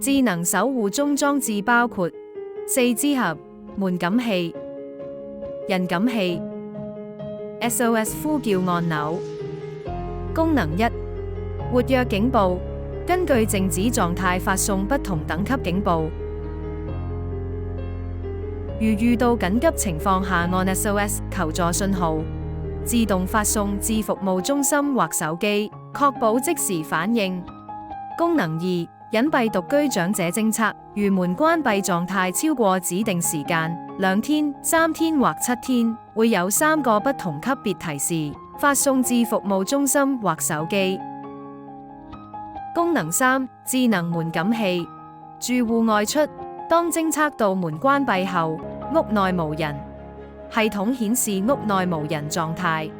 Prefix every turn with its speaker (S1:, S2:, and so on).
S1: 智能守護中裝置包括4支盒、門感器、人感器、SOS 呼叫按鈕。功能1：活躍警報，根據靜止狀態發送不同等級警報。如遇到緊急情況下按 SOS 求助信號，自動發送至服務中心或手機，確保即時反應。功能2：隱蔽獨居長者偵測，如門關閉狀態超過指定時間2天、3天或7天，會有3個不同級別提示，發送至服務中心或手機。功能3：智能門感器，住戶外出，當偵測到門關閉後，屋內無人，系統顯示屋內無人狀態。